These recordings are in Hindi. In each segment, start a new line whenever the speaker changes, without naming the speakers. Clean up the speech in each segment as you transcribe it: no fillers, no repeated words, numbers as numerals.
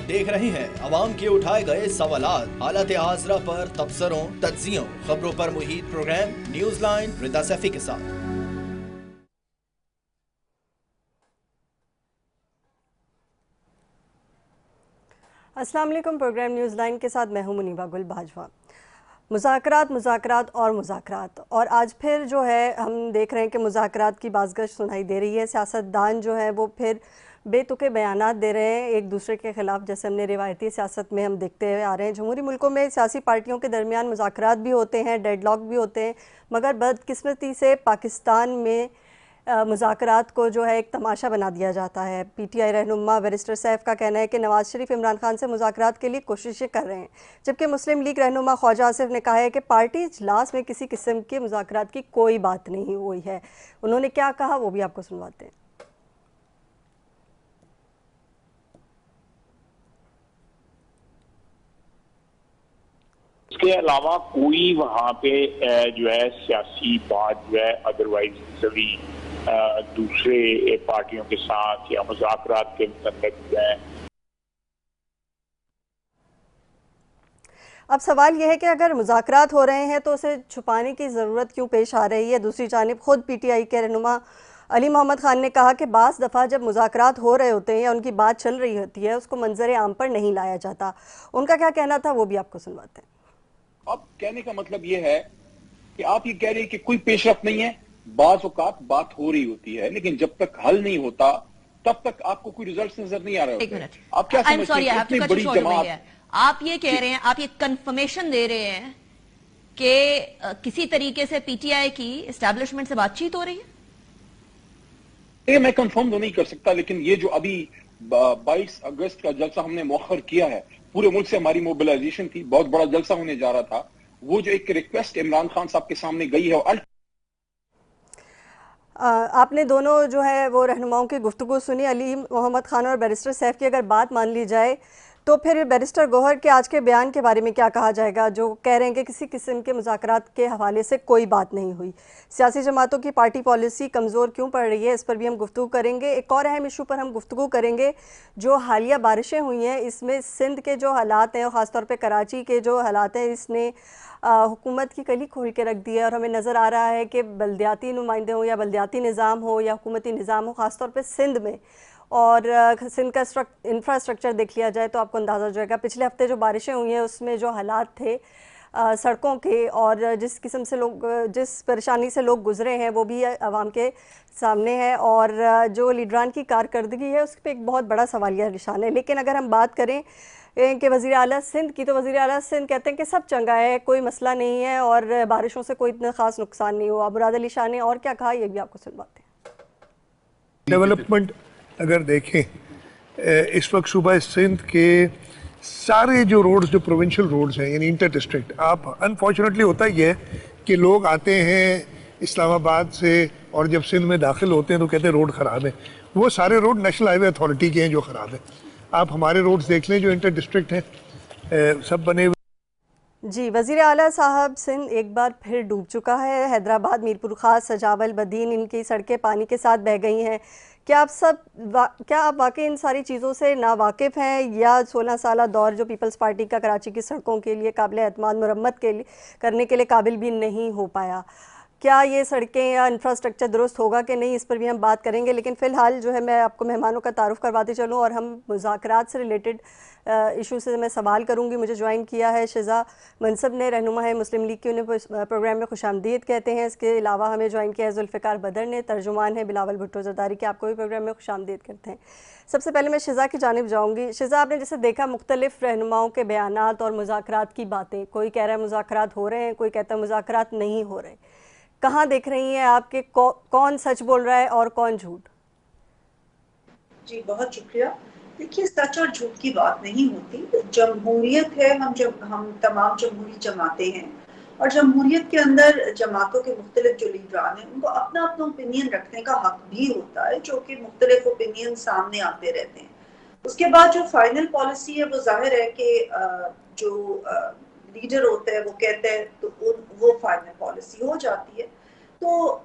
देख रहे हैं अवाम के उठाए गए सवालात, हालत हाजरा पर तबसरों, तज्जियों, खबरों पर मुहित प्रोग्राम न्यूज लाइन रिदा सैफी के साथ।
अस्सलाम वालेकुम। प्रोग्राम न्यूज़ लाइन के साथ मैं हूं मुनीबा गुल बाजवा। मुज़ाकरात और आज फिर जो है हम देख रहे हैं कि मुज़ाकरात की बाज़गश सुनाई दे रही है। सियासतदान जो है वो फिर बेतुके बयानात दे रहे हैं एक दूसरे के ख़िलाफ़, जैसे हमने रिवायती सियासत में हम देखते आ रहे हैं। जमहूरी मुल्कों में सियासी पार्टियों के दरमियान मुज़ाकरात भी होते हैं, डेडलॉक भी होते हैं, मगर बदकिस्मती से पाकिस्तान में मुज़ाकरात को जो है एक तमाशा बना दिया जाता है। PTI रहनुमा बैरिस्टर सैफ का कहना है कि नवाज शरीफ इमरान खान से मुज़ाकरात के लिए कोशिशें कर रहे हैं, जबकि मुस्लिम लीग रहनुमा ख्वाजा आसिफ ने कहा है कि पार्टी इजलास में किसी किस्म के मुज़ाकरात की कोई बात नहीं हुई है। उन्होंने क्या कहा वो भी आपको सुनवाते हैं।
इसके अलावा कोई वहाँ पे जो है सियासी बात जो है अदरवाइज सभी दूसरे पार्टियों के साथ या मुज़ाकरात के मुतल्लिक़ जो है।
अब सवाल यह है कि अगर मुज़ाकरात हो रहे हैं तो उसे छुपाने की ज़रूरत क्यों पेश आ रही है। दूसरी जानिब खुद PTI के रहनुमा अली मोहम्मद खान ने कहा कि बाज़ दफ़ा जब मुज़ाकरात हो रहे होते हैं या उनकी बात चल रही होती है, उसको मंजर आम पर नहीं लाया जाता। उनका क्या कहना था वो भी आपको सुनवाते हैं।
अब कहने का मतलब ये है कि आप ये कह रहे हैं कि कोई पेशरफ नहीं है। बाज़ औक़ात बात हो रही होती है, लेकिन जब तक हल नहीं होता तब तक आपको कोई रिजल्ट नजर नहीं आ रहे होते। आप क्या समझते हैं इतनी बड़ी जमात,
आप ये कह रहे हैं, आप ये कंफर्मेशन दे रहे हैं कि किसी तरीके से PTI की एस्टैब्लिशमेंट से बातचीत हो रही है?
ये मैं कंफर्म तो नहीं कर सकता, लेकिन ये जो अभी 22 अगस्त का जलसा हमने मौखर किया है, पूरे मुल्क से हमारी मोबिलाइजेशन थी, बहुत बड़ा जलसा होने जा रहा था। वो जो एक रिक्वेस्ट इमरान खान साहब के सामने गई है और
आपने दोनों जो है वो रहनुमाओं की गुफ्तगू सुनी, अली मोहम्मद खान और बैरिस्टर सैफ की। अगर बात मान ली जाए तो फिर बैरिस्टर गौहर के आज के बयान के बारे में क्या कहा जाएगा, जो कह रहे हैं कि किसी किस्म के मुज़ाकरात के हवाले से कोई बात नहीं हुई। सियासी जमातों की पार्टी पॉलिसी कमज़ोर क्यों पड़ रही है, इस पर भी हम गुफ्तगू करेंगे। एक और अहम इशू पर हम गुफ्तगू करेंगे, जो हालिया बारिशें हुई हैं इसमें सिंध के जो हालात हैं और ख़ासतौर पर कराची के जो हालात हैं, इसने हुकूमत की कली खोल के रख दी है। और हमें नज़र आ रहा है कि बल्दियाती नुमाइंदे हो या बल्दियाती निज़ाम हो या हुकूमती निज़ाम हो, ख़ासतौर पर सिंध में, और सिंध का इंफ्रास्ट्रक्चर देख लिया जाए तो आपको अंदाज़ा हो जाएगा। पिछले हफ्ते जो बारिशें हुई हैं उसमें जो हालात थे सड़कों के, और जिस किस्म से लोग, जिस परेशानी से लोग गुजरे हैं, वो भी आवाम के सामने है। और जो लीडरान की कारकर्दगी है उस पर एक बहुत बड़ा सवालिया निशान है। लेकिन अगर हम बात करें कि वज़ीर आला सिंध की, तो वज़ीर आला सिंध कहते हैं कि सब चंगा है, कोई मसला नहीं है और बारिशों से कोई इतना ख़ास नुकसान नहीं हुआ। मुराद अली शाह ने और क्या कहा ये भी आपको सुनवाते हैं।
डेवलपमेंट अगर देखें इस वक्त सूबा सिंध के सारे जो रोड्स, जो प्रोविंशियल रोड्स हैं, यानी इंटर डिस्ट्रिक्ट, आप अनफॉर्चुनेटली होता ही है कि लोग आते हैं इस्लामाबाद से और जब सिंध में दाखिल होते हैं तो कहते हैं रोड ख़राब है। वो सारे रोड नेशनल हाईवे अथॉरिटी के हैं जो ख़राब है। आप हमारे रोड्स देख लें जो इंटर डिस्ट्रिक्ट हैं, सब बने हुए।
जी, वज़ीर आला साहब सिंध एक बार फिर डूब चुका है। हैदराबाद, मीरपुर खास, सजावल, बदीन, इनकी सड़कें पानी के साथ बह गई हैं। क्या आप वाकई इन सारी चीज़ों से नावाकिफ़ हैं, या 16 साल दौर जो पीपल्स पार्टी का कराची की सड़कों के लिए काबिल एतमाद मरम्मत के लिए करने के लिए काबिल भी नहीं हो पाया? क्या ये सड़कें या इंफ्रास्ट्रक्चर दुरुस्त होगा कि नहीं, इस पर भी हम बात करेंगे। लेकिन फ़िलहाल जो है मैं आपको मेहमानों का तारुफ़ करवाते चलूँ और हम मुज़ाकरात से रिलेटेड इशू से मैं सवाल करूँगी। मुझे ज्वाइन किया है शिज़ा मनसब ने, रहनुमा है मुस्लिम लीग की, उन्हें प्रोग्राम में खुशामदीद कहते हैं। इसके अलावा हमें ज्वाइन किया है जुल्फ़िकार बदर ने, तर्जुमान है बिलावल भुट्टो ज़रदारी के, आपको भी प्रोग्राम में खुशामदीद करते हैं। सबसे पहले मैं शिज़ा की जानिब जाऊँगी। शिज़ा, आपने जैसे देखा मुख्तलिफ़ रहनुमाओं के बयानात और मुज़ाकरात की बातें, कोई कह रहा है मुज़ाकरात हो रहे हैं, कोई कहता है मुज़ाकरात नहीं हो रहे। कहाँ देख रही हैं आपके कौन सच बोल रहा है और कौन झूठ?
जी बहुत शुक्रिया। देखिए, सच और झूठ की बात नहीं होती। जमहूरियत है, हम तमाम जमहूरी जमातें हैं और जमहूरियत के अंदर जमातों के मुख्तलिफ जो लीडरान हैं उनको अपना अपना ओपिनियन रखने का हक भी होता है, जो कि मुख्तलिफ ओपिनियन सामने आते रहते हैं। उसके बाद जो फाइनल पॉलिसी है वो जाहिर है कि जो लीडर होता है वो कहता है तो वो फाइनल पॉलिसी हो जाती है। तो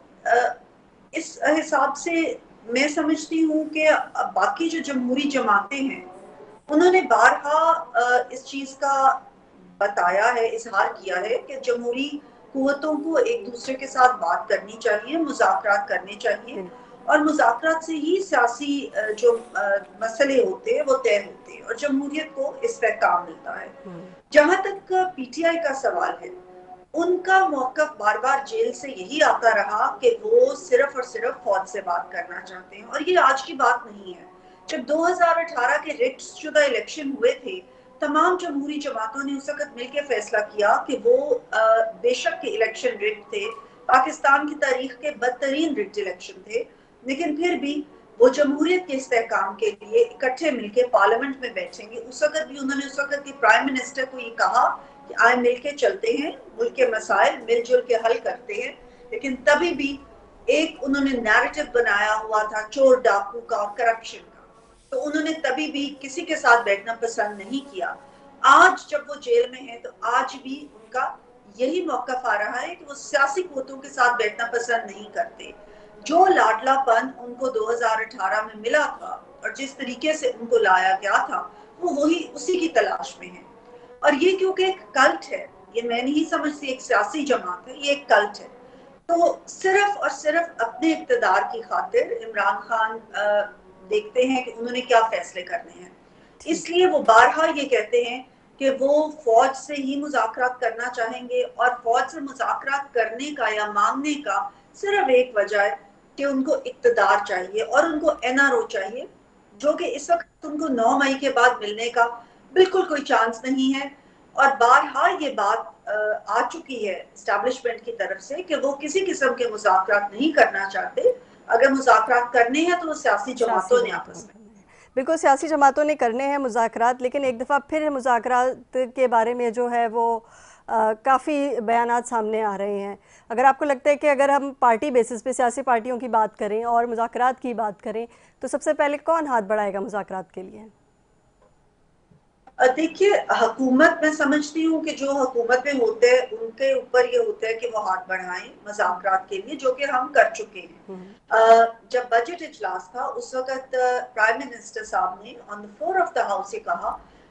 इस हिसाब से मैं समझती हूँ कि बाकी जो जमहूरी जमातें हैं उन्होंने बारहा इस चीज का बताया है, इजहार किया है कि जमहूरी कुव्वतों को एक दूसरे के साथ बात करनी चाहिए, मुज़ाकरात करने चाहिए और मुज़ाकरात से ही सियासी जो मसले होते हैं वो तय होते हैं और जमहूरियत को इस पर काम मिलता है। जहां तक पीटीआई का सवाल है, उनका मौकफ बार बार जेल से यही आता रहा कि वो सिर्फ और सिर्फ फौज से बात करना चाहते हैं और ये आज की बात नहीं है। जब 2018 के रिट शुदा इलेक्शन हुए थे, तमाम जमहूरी जमातों ने उस वक्त मिलकर फैसला किया कि वो बेशक के इलेक्शन रिट थे, पाकिस्तान की तारीख के बदतरीन रिट इलेक्शन थे, लेकिन फिर भी वो जमहूरियत के इस्तेहकाम के लिए इकट्ठे मिलकर पार्लियामेंट में बैठेंगे। उस वक्त भी उन्होंने उस वक्त के प्राइम मिनिस्टर को ये कहा कि आए मिलके चलते हैं, मुल्क के मसाइल मिलजुल के हल करते हैं, लेकिन तभी भी एक उन्होंने नैरेटिव बनाया हुआ था चोर डाकू का और करप्शन का, तो उन्होंने तभी भी किसी के साथ बैठना पसंद नहीं किया। आज जब वो जेल में है तो आज भी उनका यही मौकफ आ रहा है कि वो सियासी कुव्वतों के साथ बैठना पसंद नहीं करते। जो लाडलापन उनको 2018 में मिला था और जिस तरीके से उनको लाया गया था, वो वही उसी की तलाश में है। और ये क्योंकि एक कल्ट है, ये मैं नहीं समझती एक सियासी जमात है, ये एक कल्ट है। तो सिर्फ और सिर्फ अपने इक़्तिदार की खातिर इमरान खान देखते हैं कि उन्होंने क्या फैसले करने हैं, इसलिए वो बारहा ये कहते हैं कि वो फौज से ही मुज़ाकरात करना चाहेंगे और फौज से मुज़ाकरात करने का या मांगने का सिर्फ एक वजह है कि उनको इक़्तिदार चाहिए और उनको एनआरओ चाहिए, जो कि इस वक्त उनको 9 मई के बाद मिलने का बिल्कुल कोई चांस नहीं है। और बारहा ये बात आ चुकी है एस्टैब्लिशमेंट की तरफ से कि वो किसी किस्म के मुज़ाकरात नहीं करना चाहते। अगर मुज़ाकरात करने हैं तो वो सियासी जमातों ने आपस में,
बिल्कुल सियासी जमातों ने करने हैं मुज़ाकरात, लेकिन एक दफ़ा फिर मुज़ाकरात के बारे में जो है वो काफ़ी बयानात सामने आ रहे हैं। अगर आपको लगता है कि अगर हम पार्टी बेसिस पे सियासी पार्टियों की बात करें और मुज़ाकरात की बात करें तो सबसे पहले कौन हाथ बढ़ाएगा मुज़ाकरात के लिए?
देखिए, हुकूमत मैं समझती हूँ कि जो हुकूमत में होते हैं उनके ऊपर ये होता है कि वो हाथ बढ़ाएं मुज़ाकरात के लिए, जो कि हम कर चुके हैं। जब बजट इजलास था उस वक्त प्राइम मिनिस्टर साहब ने on the floor of the house ये कहा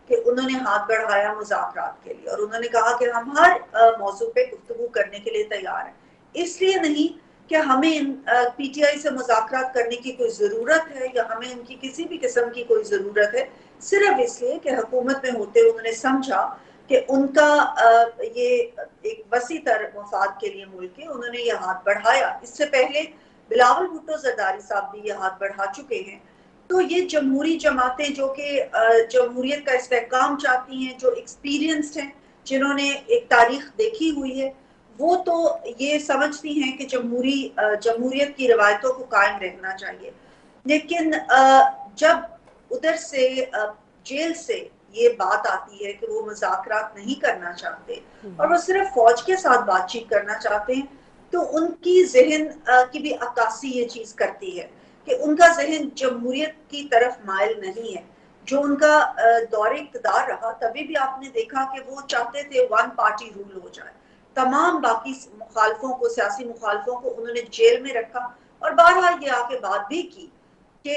कि उन्होंने हाथ बढ़ाया मुज़ाकरात के लिए और उन्होंने कहा कि हम हर मौजू पे गुफ्तगू करने के लिए तैयार हैं। इसलिए नहीं कि हमें पीटीआई से मुज़ाकरात करने की कोई ज़रूरत है या हमें उनकी किसी भी किस्म की कोई ज़रूरत है, सिर्फ इसलिए कि हुकूमत में होते उन्होंने समझा कि उनका ये एक वसी तर मफाद के लिए मुल्क है, उन्होंने ये हाथ बढ़ाया। इससे पहले बिलावल भुट्टो जरदारी साहब भी ये हाथ बढ़ा चुके हैं। तो ये जमहूरी जमातें जो कि जमहूरियत का इस्तेहकाम चाहती हैं, जो एक्सपीरियंस्ड हैं, जिन्होंने एक तारीख देखी हुई है, वो तो ये समझती हैं कि जमहूरियत की रवायतों को कायम रखना चाहिए। लेकिन जब उधर से जेल से ये बात आती है कि वो मुज़ाकरात नहीं करना चाहते और वो सिर्फ फौज के साथ बातचीत करना चाहते हैं, तो उनकी जहन की भी अक्कासी ये चीज करती है कि उनका जहन जमहूरियत की तरफ माइल नहीं है। जो उनका दौरे इक़्तिदार रहा, तभी भी आपने देखा कि वो चाहते थे वन पार्टी रूल हो जाए। तमाम बाकी मुखालफों को, सियासी मुखालफों को उन्होंने जेल में रखा और बारहा ये आके बात भी की कि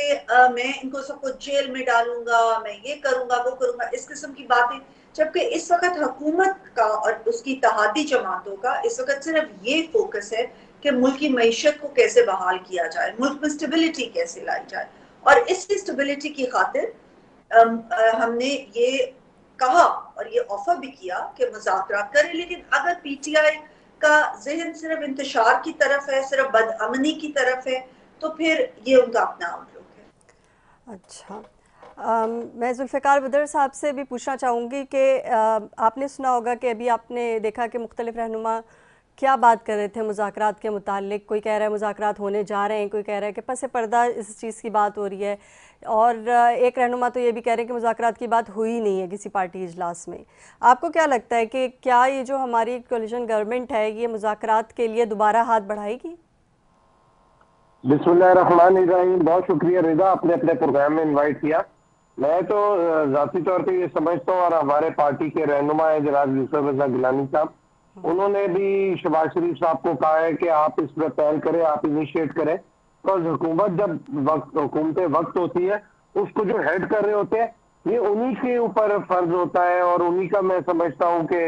मैं इनको सबको जेल में डालूंगा, मैं ये करूंगा, वो करूंगा, इस किस्म की बातें। जबकि इस वक्त हुकूमत का और उसकी इत्तेहादी जमातों का इस वक्त सिर्फ ये फोकस है कि मुल्क की मईशत को कैसे बहाल किया जाए, मुल्क में स्टेबिलिटी कैसे लाई जाए। और इस स्टेबिलिटी की खातिर हमने ये कहा और ये ऑफर भी किया कि मुज़ाकरात करें, लेकिन अगर पीटीआई का जहन सिर्फ इंतशार की तरफ है, सिर्फ बदअमनी की तरफ है, तो फिर ये उनका अपना आउटलुक है।
अच्छा, मैं जुल्फ़िकार बदर साहब से भी पूछना चाहूँगी कि आपने सुना होगा कि अभी आपने देखा कि मुख्तलिफ रहनुमा क्या बात कर रहे थे मुज़ाकरात के मुतालिक। कोई कह रहा है मुज़ाकरात होने जा रहे हैं, कोई कह रहा है कि पस पर्दा इस चीज़ की बात हो रही है, और एक रहनुमा तो ये भी कह रहे हैं कि मुज़ाकरात की बात हुई नहीं है किसी पार्टी इजलास में। आपको क्या लगता है कि क्या ये जो हमारी कोलिशन गवर्नमेंट है ये मुज़ाकरात के लिए दोबारा हाथ बढ़ाएगी?
बिस्मिल्लाहिर्रहमानिर्रहीम। बहुत शुक्रिया रिदा, आपने अपने प्रोग्राम में इनवाइट किया। मैं तो ज़ाती तौर पे ये समझता हूँ, और हमारे पार्टी के रहनुमा है जनाब यूसुफ रज़ा गिलानी साहब, उन्होंने भी शहबाज शरीफ साहब को कहा है कि आप इस पर पहल करें, आप इनिशिएट करें। तो हुकूमत जब हुकूमतें वक्त होती है, उसको जो हेड कर रहे होते हैं ये उन्हीं के ऊपर फर्ज होता है और उन्हीं का मैं समझता हूँ कि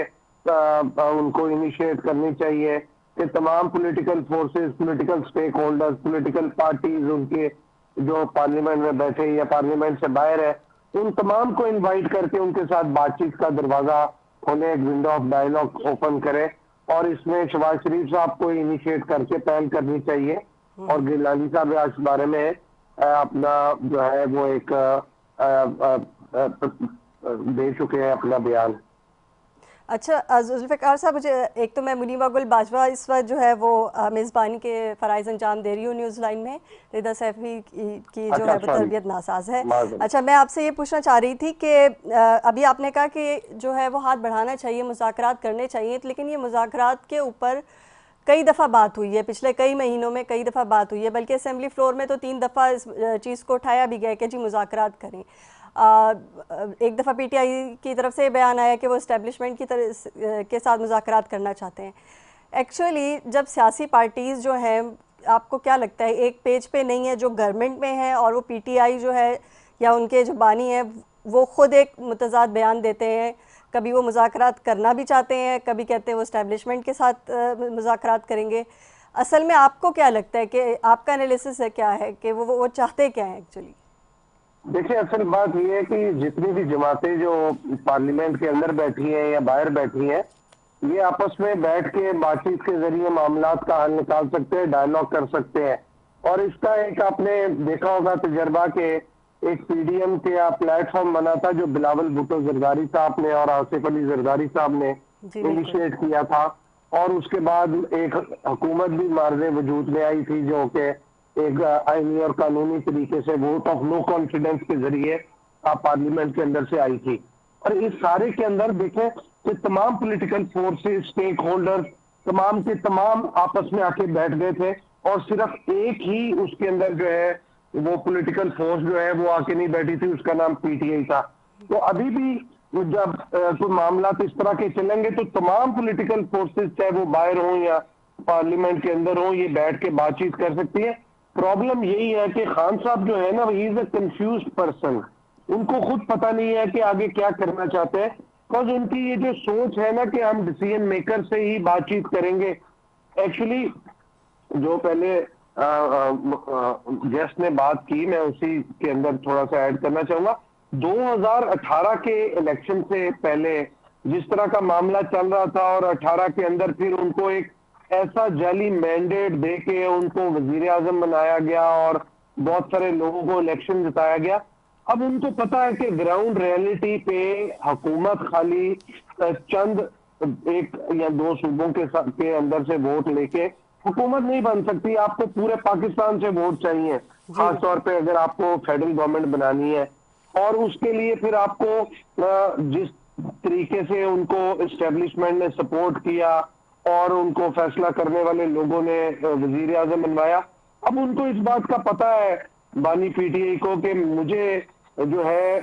उनको इनिशिएट करनी चाहिए कि तमाम political forces, political stakeholders, political parties, उनके जो पार्लियामेंट में बैठे या पार्लियामेंट से बाहर है, उन तमाम को इनवाइट करके उनके साथ बातचीत का दरवाजा खोले, एक विंडो ऑफ डायलॉग ओपन करे और इसमें शहबाज शरीफ साहब को इनिशिएट करके पहल करनी चाहिए। और गिलानी साहब आज इस बारे में अपना जो है वो एक दे चुके हैं अपना बयान।
अच्छा जुल्फ़िकार साहब, मुझे एक तो मैं मुनीबा गुल बाजवा इस वक्त जो है वो मेज़बानी के फ़राइज़ अंजाम दे रही हूँ न्यूज़ लाइन में, रिदा सैफ़ी की जो है तरबियत नासाज है। अच्छा, मैं आपसे ये पूछना चाह रही थी कि अभी आपने कहा कि जो है वो हाथ बढ़ाना चाहिए, मुज़ाकरात करने चाहिए, लेकिन ये मुज़ाकरात के ऊपर कई दफ़ा बात हुई है, पिछले कई महीनों में कई दफ़ा बात हुई है, बल्कि असेंबली फ्लोर में तो 3 दफ़ा इस चीज़ को उठाया भी गया कि जी मुज़ाकरात करें। एक दफ़ा पीटीआई की तरफ से बयान आया कि वो इस्टेब्लिशमेंट की तरह के साथ मुज़ाकरात करना चाहते हैं। एक्चुअली जब सियासी पार्टीज़ जो हैं, आपको क्या लगता है, एक पेज पे नहीं है जो गवर्नमेंट में है, और वो पीटीआई जो है या उनके जो बानी हैं वो ख़ुद एक मुतज़ाद बयान देते हैं, कभी वो मुज़ाकरात करना भी चाहते हैं, कभी कहते हैं वो इस्टेब्लिशमेंट के साथ मुज़ाकरात करेंगे। असल में आपको क्या लगता है कि आपका एनालिसिस है क्या है कि वो चाहते क्या हैं एक्चुअली?
देखिए, असल बात यह है कि जितनी भी जमातें जो पार्लियामेंट के अंदर बैठी हैं या बाहर बैठी हैं, ये आपस में बैठ के बातचीत के जरिए मामलात का हल निकाल सकते हैं, डायलॉग कर सकते हैं। और इसका एक आपने देखा होगा तजर्बा के एक पीडीएम के प्लेटफॉर्म बना था जो बिलावल भुट्टो जरदारी साहब ने और आसिफ अली जरदारी साहब ने इनिशिएट किया था, और उसके बाद एक हुकूमत भी मार्ज़े वजूद में आई थी जो कि एक आईनी और कानूनी तरीके से वोट ऑफ नो कॉन्फिडेंस के जरिए पार्लियामेंट के अंदर से आई थी। और इस सारे के अंदर देखें कि तमाम पॉलिटिकल फोर्सेस, स्टेक होल्डर्स, तमाम के तमाम आपस में आके बैठ गए थे, और सिर्फ एक ही उसके अंदर जो है वो पॉलिटिकल फोर्स जो है वो आके नहीं बैठी थी, उसका नाम पीटीआई था। तो अभी भी जब कोई मामला इस तरह के चलेंगे तो तमाम पॉलिटिकल फोर्सेस, चाहे वो बाहर हों या पार्लियामेंट के अंदर हों, ये बैठ के बातचीत कर सकती है। प्रॉब्लम यही है कि खान साहब जो है ना, he is a confused person. उनको खुद पता नहीं है कि आगे क्या करना चाहते हैं, बिकॉज उनकी ये जो सोच है ना कि हम डिसीजन मेकर से ही बातचीत करेंगे। एक्चुअली जो पहले गेस्ट ने बात की, मैं उसी के अंदर थोड़ा सा ऐड करना चाहूंगा। 2018 के इलेक्शन से पहले जिस तरह का मामला चल रहा था, और 18 के अंदर फिर उनको एक ऐसा जाली मैंडेट दे के उनको वजीर आजम बनाया गया और बहुत सारे लोगों को इलेक्शन जिताया गया। अब उनको पता है कि ग्राउंड रियलिटी पे हुकूमत खाली चंद एक या दो सूबों के अंदर से वोट लेके हुकूमत नहीं बन सकती। आपको पूरे पाकिस्तान से वोट चाहिए, खासतौर पे अगर आपको फेडरल गवर्नमेंट बनानी है। और उसके लिए फिर आपको जिस तरीके से उनको एस्टेब्लिशमेंट ने सपोर्ट किया और उनको फैसला करने वाले लोगों ने वजीर आजम बनवाया, अब उनको इस बात का पता है बानी पीटीआई को कि मुझे जो है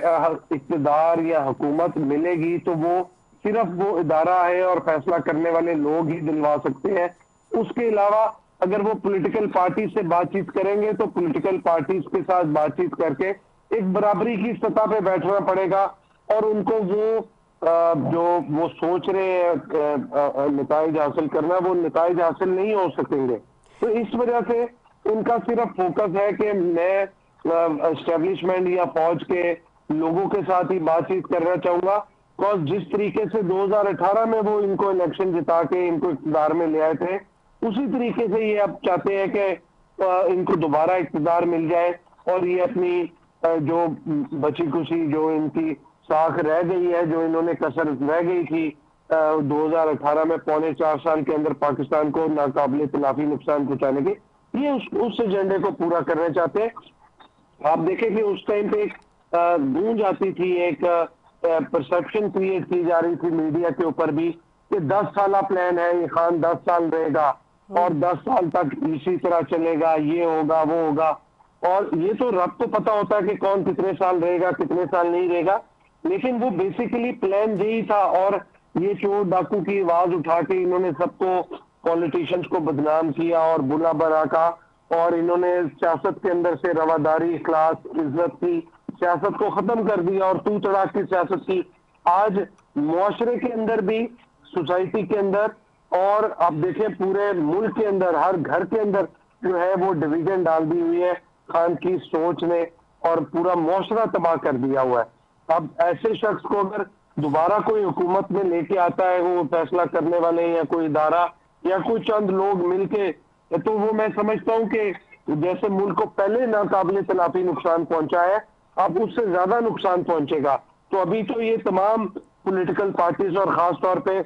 इक़्तिदार या हुकूमत मिलेगी तो वो सिर्फ वो इदारा है और फैसला करने वाले लोग ही दिलवा सकते हैं। उसके अलावा अगर वो पॉलिटिकल पार्टी से बातचीत करेंगे तो पॉलिटिकल पार्टीज के साथ बातचीत करके एक बराबरी की सतह पे बैठना पड़ेगा, और उनको वो जो वो सोच रहे हैं नताइज हासिल करना, वो नताइज हासिल नहीं हो सकेंगे। तो इस वजह से उनका सिर्फ फोकस है कि मैं एस्टेब्लिशमेंट या फौज के लोगों के साथ ही बातचीत करना चाहूंगा। बिकॉज जिस तरीके से 2018 में वो इनको इलेक्शन जिता के इनको इक़्तिदार में ले आए थे, उसी तरीके से ये अब चाहते हैं कि इनको दोबारा इक़्तिदार मिल जाए और ये अपनी जो बची खुशी जो इनकी साख रह गई है, जो इन्होंने कसर रह गई थी 2018 में 4.25 साल के अंदर पाकिस्तान को नाकाबिले तलाफी नुकसान पहुंचाने के, ये उस एजेंडे को पूरा करना चाहते हैं। आप देखें कि उस टाइम पे एक गूंज आती थी, एक परसेप्शन क्रिएट की जा रही थी मीडिया के ऊपर भी कि 10 साल प्लान है, ये खान 10 साल रहेगा और 10 साल तक इसी तरह चलेगा, ये होगा वो होगा। और ये तो रब को पता होता है कि कौन कितने साल रहेगा कितने साल नहीं रहेगा, लेकिन वो बेसिकली प्लान यही था। और ये चोर डाकू की आवाज उठा के इन्होंने सबको पॉलिटिशियंस को बदनाम किया और बुला बना का, और इन्होंने सियासत के अंदर से रवादारी, इखलास, इज्जत की सियासत को खत्म कर दिया और तू तड़ाक की सियासत की। आज मुआशरे के अंदर भी, सोसाइटी के अंदर, और आप देखें पूरे मुल्क के अंदर, हर घर के अंदर जो है वो डिवीजन डाल दी हुई है खान की सोच ने, और पूरा मुआशरा तबाह कर दिया हुआ है। अब ऐसे शख्स को अगर दोबारा कोई हुकूमत में लेके आता है, वो फैसला करने वाले या कोई इदारा या कोई चंद लोग मिलके, तो वो मैं समझता हूँ कि जैसे मुल्क को पहले नाकाबिले तलाफी नुकसान पहुंचा है, अब उससे ज्यादा नुकसान पहुंचेगा। तो अभी तो ये तमाम पॉलिटिकल पार्टीज और खास तौर पे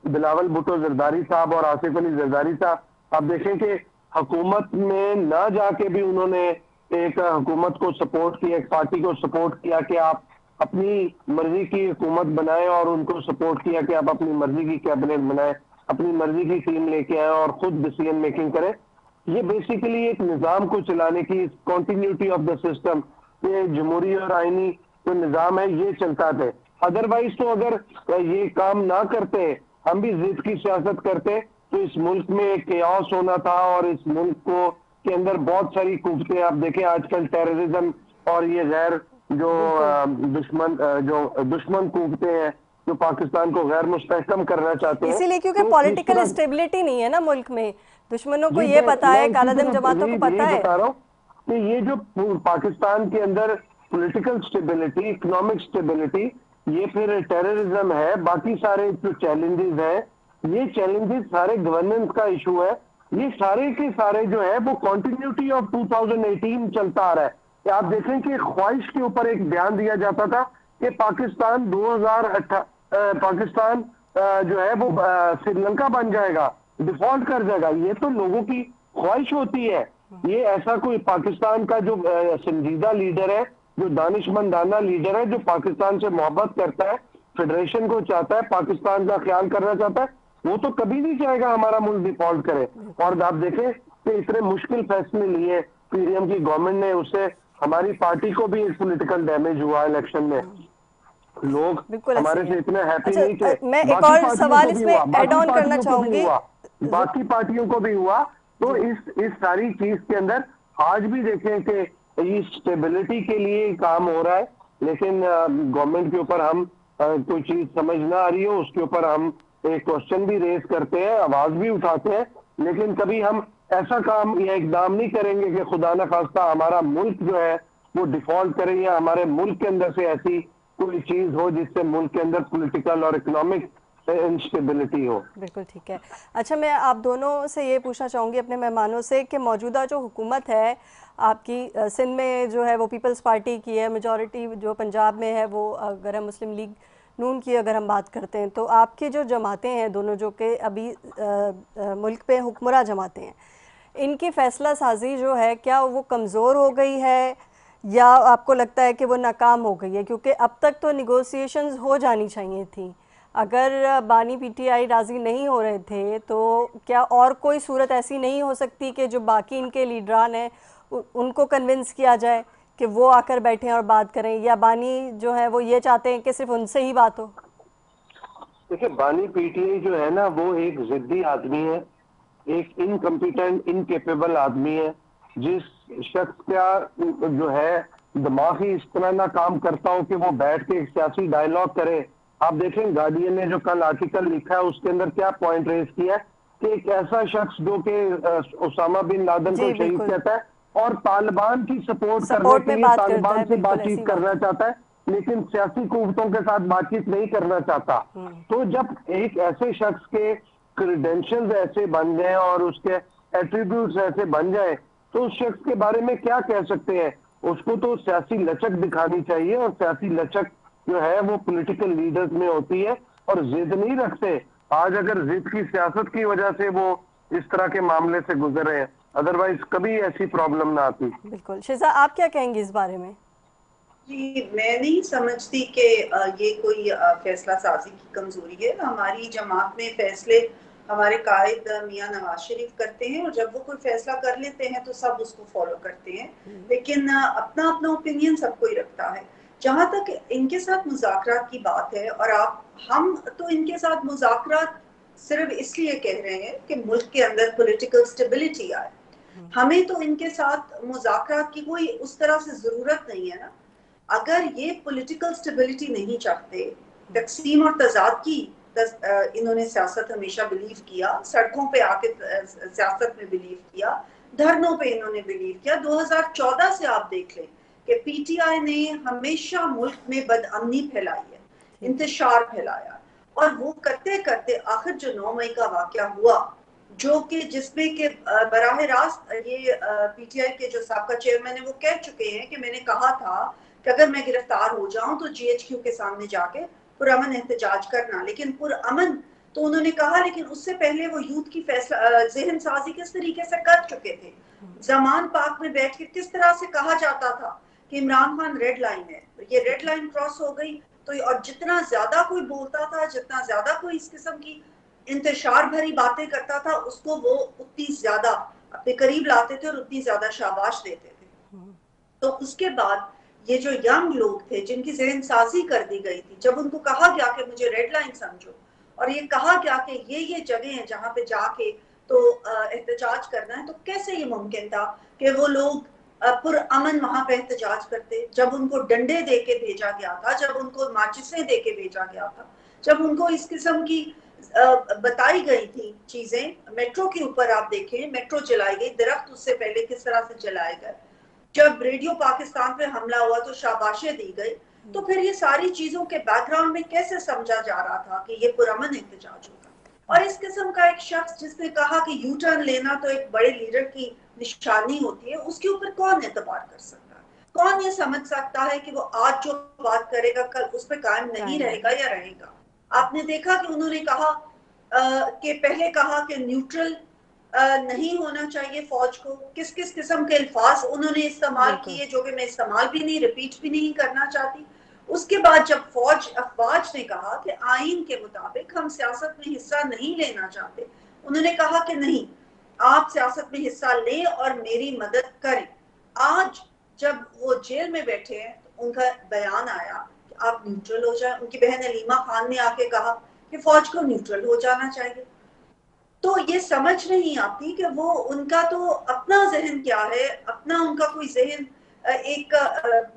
बिलावल भुट्टो जरदारी साहब और आसिफ अली जरदारी साहब, आप देखें कि हुकूमत में ना जाके भी उन्होंने एक हुकूमत को सपोर्ट किया, एक पार्टी को सपोर्ट किया कि आप अपनी मर्जी की हुकूमत बनाएं, और उनको सपोर्ट किया कि आप अपनी मर्जी की कैबिनेट बनाएं, अपनी मर्जी की टीम लेके आए और खुद डिसीजन मेकिंग करें। ये बेसिकली एक निजाम को चलाने की कंटिन्यूटी ऑफ द सिस्टम, ये जमहूरी और आईनी जो निजाम है ये चलता है। अदरवाइज तो अगर ये काम ना करते, हम भी जिद की सियासत करते, तो इस मुल्क में केओस होना था, और इस मुल्क को के अंदर बहुत सारी कुव्वतें, आप देखें आजकल टेररिज्म और ये गैर जो दुश्मन कुव्वतें हैं जो पाकिस्तान को गैर मुस्तहकम करना चाहते हैं,
इसीलिए क्योंकि
तो
पॉलिटिकल स्टेबिलिटी नहीं है ना मुल्क में। दुश्मनों को ये पता है, कालादम जमातों को पता है।
बता रहा हूँ कि ये जो पाकिस्तान के अंदर पॉलिटिकल स्टेबिलिटी, इकोनॉमिक स्टेबिलिटी, ये फिर टेररिज्म है, बाकी सारे जो चैलेंजेस हैं, ये चैलेंजेस सारे गवर्नेंस का इशू है। ये सारे के सारे जो है वो कंटिन्यूटी ऑफ 2018 चलता आ रहा है। आप देखें कि ख्वाहिश के ऊपर एक बयान दिया जाता था कि पाकिस्तान जो है वो श्रीलंका बन जाएगा, डिफॉल्ट कर जाएगा। ये तो लोगों की ख्वाहिश होती है। ये ऐसा कोई पाकिस्तान का जो संजीदा लीडर है, जो दानिशमंदाना लीडर है, जो पाकिस्तान से मोहब्बत करता है, फेडरेशन को चाहता है, पाकिस्तान का ख्याल करना चाहता है, वो तो कभी नहीं चाहेगा हमारा मुल्क डिफॉल्ट करे। और आप देखें कि इतने मुश्किल फैसले लिए पीडीएम की गवर्नमेंट ने, उससे हमारी पार्टी को भी एक पॉलिटिकल डैमेज हुआ इलेक्शन में। लोग हमारे से इतने हैप्पी नहीं थे।
मैं एक और सवाल इसमें ऐड ऑन करना चाहूंगी,
बाकी पार्टियों को भी हुआ। तो इस सारी चीज के अंदर आज भी देखें कि ये स्टेबिलिटी के लिए काम हो रहा है, लेकिन गवर्नमेंट के ऊपर हम कोई चीज समझ ना आ रही हो, उसके ऊपर हम एक क्वेश्चन भी रेज करते हैं, आवाज भी उठाते हैं, लेकिन कभी हम ऐसा काम या इकदाम नहीं करेंगे कि खुदा न खास्ता हमारा मुल्क जो है वो डिफॉल्ट करे, या हमारे मुल्क के अंदर से ऐसी कोई चीज हो जिससे मुल्क के अंदर पॉलिटिकल और इकोनॉमिक इंस्टेबिलिटी हो।
बिल्कुल ठीक है। अच्छा, मैं आप दोनों से ये पूछना चाहूँगी अपने मेहमानों से कि मौजूदा जो हुकूमत है आपकी सिंध में जो है वो पीपल्स पार्टी की है, मेजॉरिटी जो पंजाब में है वो अगर हम मुस्लिम लीग नून की अगर हम बात करते हैं, तो आपकी जो जमातें हैं दोनों जो कि अभी मुल्क पे हुक्मरां जमातें हैं, इनकी फ़ैसला साजी जो है क्या वो कमज़ोर हो गई है या आपको लगता है कि वो नाकाम हो गई है? क्योंकि अब तक तो निगोसिएशंस हो जानी चाहिए थी। अगर बानी पीटीआई राज़ी नहीं हो रहे थे तो क्या और कोई सूरत ऐसी नहीं हो सकती कि जो बाकी इनके लीडरान हैं उनको कन्विंस किया जाए कि वो आकर बैठें और बात करें, या बानी जो है वो ये चाहते हैं कि सिर्फ उनसे ही बात हो?
देखिए, बानी पीटीआई जो है ना वो एक जिद्दी आदमी है, एक इनकम्पिटेंट, इनकेपेबल आदमी है। जिस शख्स का जो है दिमाग ही इस तरह ना काम करता हो कि वो बैठ के एक सियासी डायलॉग करे। आप देखें गार्डियन ने जो कल आर्टिकल लिखा है उसके अंदर क्या पॉइंट रेज किया कि एक ऐसा शख्स जो कि उसामा बिन लादेन को शहीद कहता है और तालिबान की सपोर्ट करने के लिए तालिबान से बातचीत करना चाहता है, लेकिन सियासी कुव्वतों के साथ बातचीत नहीं करना चाहता। तो जब एक ऐसे शख्स के क्रेडेंशियल्स ऐसे बन जाए और उसके एट्रीब्यूट्स ऐसे बन जाए, तो उस शख्स के बारे में क्या कह सकते हैं? उसको तो सियासी लचक दिखानी चाहिए, और सियासी लचक जो है वो पॉलिटिकल लीडर्स में होती है, और जिद नहीं रखते। आज अगर जिद की सियासत की वजह से वो इस तरह के मामले से गुजर रहे हैं, अदरवाइज कभी ऐसी प्रॉब्लम ना आती।
बिल्कुल। शिजा, आप क्या कहेंगे इस बारे में?
जी, मैं नहीं समझती कि ये कोई फैसला साजी की कमजोरी है। हमारी जमात में फैसले हमारे कायद मियां नवाज शरीफ करते हैं, और जब वो कोई फैसला कर लेते हैं तो सब उसको फॉलो करते हैं, लेकिन अपना अपना ओपिनियन सब कोई रखता है। जहां तक इनके साथ मुज़ाकरात की बात है, और हम तो इनके साथ मुज़ाकरात सिर्फ इसलिए कह रहे हैं कि मुल्क के अंदर पॉलिटिकल स्टेबिलिटी आए। हमें तो इनके साथ मुज़ाकरात की कोई उस तरह से जरूरत नहीं है ना। अगर ये पॉलिटिकल स्टेबिलिटी नहीं चाहते, तकसीम और तजाद की इन्होंने सियासत हमेशा बिलीव किया, सड़कों पे आके सियासत में बिलीव किया, धरनों पे इन्होंने बिलीव किया। 2014 से आप देख लें कि पीटीआई ने हमेशा मुल्क में बदअमनी फैलाई है, इंतशार फैलाया, और वो करते करते आखिर जो 9 मई का वाकया हुआ, जो कि जिसमें के बराह रास्त ये पीटीआई के जो साबका चेयरमैन है वो कह चुके हैं कि मैंने कहा था कि अगर मैं गिरफ्तार हो जाऊं तो जीएचक्यू के सामने जाके पुरअमन एहतजाज करना। लेकिन पुरअमन तो उन्होंने कहा, लेकिन उससे पहले वो यूथ की जहन साजी किस तरीके से कर चुके थे। जमान पार्क में बैठ के किस तरह से कहा जाता था कि इमरान खान रेड लाइन है, ये रेड लाइन क्रॉस हो गई तो, और जितना ज्यादा कोई बोलता था, जितना ज्यादा कोई इस किस्म की इंतशार भरी बातें करता था, उसको वो उतनी ज्यादा अपने करीब लाते थे और उतनी ज्यादा शाबाश देते थे। तो उसके बाद ये जो यंग लोग थे जिनकी जहन साजी कर दी गई थी, जब उनको कहा गया कि मुझे रेड लाइन समझो, और ये कहा गया कि ये जगह है जहां पे जाके तो एहतजाज करना है, तो कैसे ये मुमकिन था कि वो लोग पुरअमन वहां पे एहतजाज करते? जब उनको डंडे दे के भेजा गया था, जब उनको माचिसें दे के भेजा गया था, जब उनको इस किस्म की बताई गई थी चीजें। मेट्रो के ऊपर आप देखें, मेट्रो जलाई गई, दरख्त उससे पहले किस तरह से जलाए गए, जब रेडियो पाकिस्तान पे हमला हुआ तो शाबाशें दी गई। तो फिर ये सारी चीजों के बैकग्राउंड में कैसे समझा जा रहा था कि ये पुरअमन एहतजाज होगा? और इस किस्म का एक शख्स जिसने कहा कि यू टर्न लेना तो एक बड़े लीडर की निशानी होती है, उसके ऊपर कौन एतबार कर सकता है? कौन ये समझ सकता है कि वो आज जो बात करेगा कल उस पर कायम नहीं रहेगा या रहेगा? आपने देखा कि उन्होंने कहा कि पहले कहा कि न्यूट्रल नहीं होना चाहिए फौज को, किस किस किस्म के अल्फाज उन्होंने इस्तेमाल किए जो कि मैं इस्तेमाल भी नहीं, रिपीट भी नहीं करना चाहती। उसके बाद जब अफवाज ने कहा कि आइन के मुताबिक हम सियासत में हिस्सा नहीं लेना चाहते, उन्होंने कहा कि नहीं, आप सियासत में हिस्सा लें और मेरी मदद करें। आज जब वो जेल में बैठे हैं तो उनका बयान आया कि आप न्यूट्रल हो जाए। उनकी बहन अलीमा खान ने आके कहा कि फौज को न्यूट्रल हो जाना चाहिए। तो ये समझ नहीं आती कि वो उनका तो अपना जहन क्या है, अपना उनका कोई जहन एक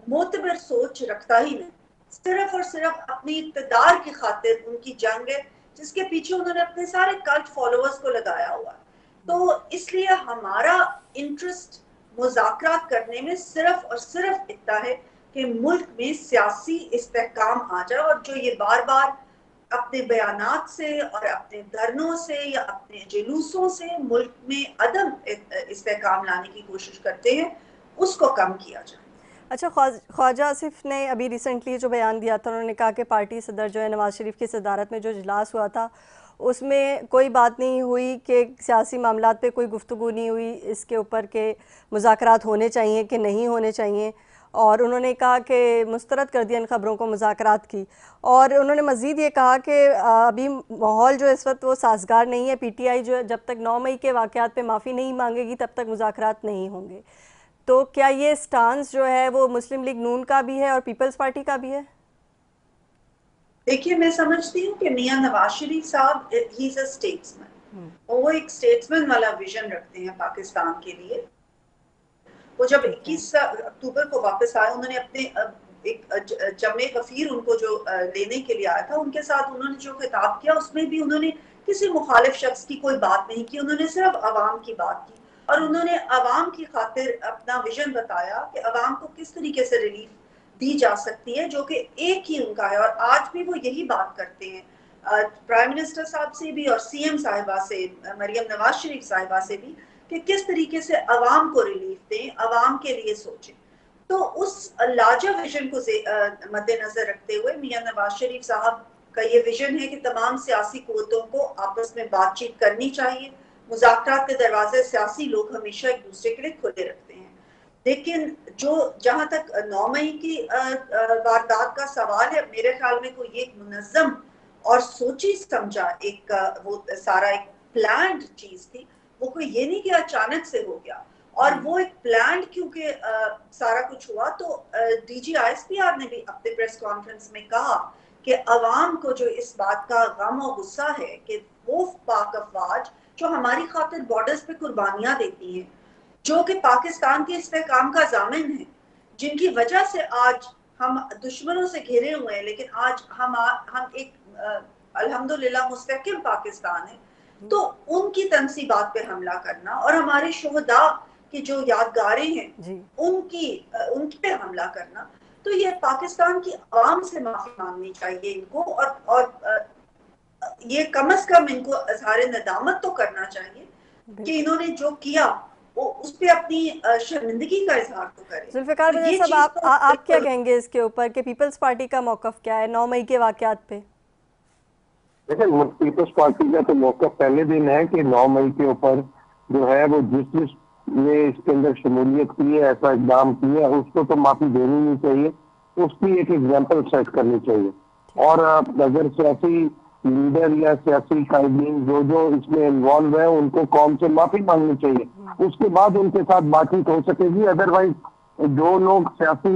मोतबर सोच रखता ही नहीं, सिर्फ और सिर्फ अपनी इक़्तिदार की खातिर उनकी जंग है जिसके पीछे उन्होंने अपने सारे कल्ट फॉलोअर्स को लगाया हुआ है। तो इसलिए हमारा इंटरेस्ट मुज़ाकरात करने में सिर्फ और सिर्फ इतना है कि मुल्क में सियासी इस्तेहकाम आ जाए, और जो ये बार बार अपने बयानात से और अपने धरनों से या अपने जुलूसों से मुल्क में अदम इस्तेहकाम लाने की कोशिश करते हैं, उसको कम किया जाए।
अच्छा, ख्वाजा आसिफ ने अभी रिसेंटली जो बयान दिया था, उन्होंने कहा कि पार्टी सदर जो है नवाज शरीफ की सदारत में जो इजलास हुआ था उसमें कोई बात नहीं हुई कि सियासी मामलात पे कोई गुफ्तगू नहीं हुई इसके ऊपर के मुज़ाकरात होने चाहिए कि नहीं होने चाहिए, और उन्होंने कहा कि मुस्तरद कर दिया इन ख़बरों को मुज़ाकरात की। और उन्होंने मज़ीद ये कहा कि अभी माहौल जो इस वक्त वो साजगार नहीं है, पीटीआई जो है जब तक 9 मई के वाक़यात पे माफ़ी नहीं मांगेगी तब तक मुज़ाकरात नहीं होंगे। तो क्या ये स्टांस जो है वो मुस्लिम लीग नून का भी है और पीपल्स पार्टी का भी है?
देखिए, मैं समझती हूँ कि मियां नवाज शरीफ साहब ही इज अ स्टेट्समैन, वो एक स्टेट्समैन वाला विजन रखते हैं पाकिस्तान के लिए। वो जब 21 अक्टूबर को वापस आए, उन्होंने अपने एक जमे गफीर उनको जो लेने के लिए आया था, उनके साथ उन्होंने जो खिताब किया उसमें भी उन्होंने किसी मुखालिफ शख्स की कोई बात नहीं की, उन्होंने सिर्फ अवाम की बात की और उन्होंने अवाम की खातिर अपना विजन बताया कि अवाम को किस तरीके से रिलीफ दी जा सकती है, जो कि एक ही उनका है। और आज भी वो यही बात करते हैं, प्राइम मिनिस्टर साहब से भी और सीएम साहिबा से, मरियम नवाज शरीफ साहिबा से भी, कि किस तरीके से अवाम को रिलीफ दें, अवाम के लिए सोचें। तो उस लार्जर विजन को मद्देनजर रखते हुए मियां नवाज शरीफ साहब का ये विजन है कि तमाम सियासी कुव्वतों को आपस में बातचीत करनी चाहिए। मुज़ाकरात के दरवाजे सियासी लोग हमेशा एक दूसरे के लिए खुले रखते हैं, लेकिन जो जहां तक 9 मई की वारदात का सवाल है, मेरे ख्याल में कोई एक मुनज़्ज़म और सोची समझा एक वो सारा एक प्लान्ड चीज थी। वो कोई ये नहीं कि अचानक से हो गया, और वो एक प्लान क्योंकि सारा कुछ हुआ। तो डीजी आईएसपीआर ने भी अपने प्रेस कॉन्फ्रेंस में कहा कि अवाम को जो इस बात का गम और गुस्सा है कि वो पाक अफवाज जो हमारी खातिर बॉर्डर्स पे कुर्बानियां देती हैं, जो कि पाकिस्तान के इस्तेहकाम का जामिन है, जिनकी वजह से आज हम दुश्मनों से घिरे हुए हैं, लेकिन आज हम एक अल्हम्दुलिल्लाह मुस्तकिल पाकिस्तान है। तो उनकी तनसीबात पे हमला करना और हमारे शोहदा की जो यादगारें हैं उन पे हमला करना, तो ये पाकिस्तान की आवाम से माफी मांगनी चाहिए इनको, और ये कम से कम इनको इज़हार नदामत तो करना चाहिए कि इन्होंने जो किया वो उस पे अपनी शर्मिंदगी का इजहार तो करें।
जुल्फ़िकार
तो
वज़ीर साहब, आप क्या कहेंगे इसके ऊपर कि पीपल्स पार्टी का मौक़िफ़ क्या है 9 मई के वाक़यात पे?
देखिए, पीपल्स पार्टी का तो मौक़िफ़ पहले दिन है कि 9 मई के ऊपर जो है वो जिस ने इसके अंदर शमूलियत की है, ऐसा इकदाम किया है, उसको तो माफी देनी नहीं चाहिए, उसकी एक एग्जाम्पल सेट करनी चाहिए। और अगर सियासी लीडर या सियासी कायदीन जो इसमें इन्वॉल्व है उनको कौम से माफी मांगनी चाहिए, उसके बाद उनके साथ बातचीत हो सकेगी। अदरवाइज जो लोग सियासी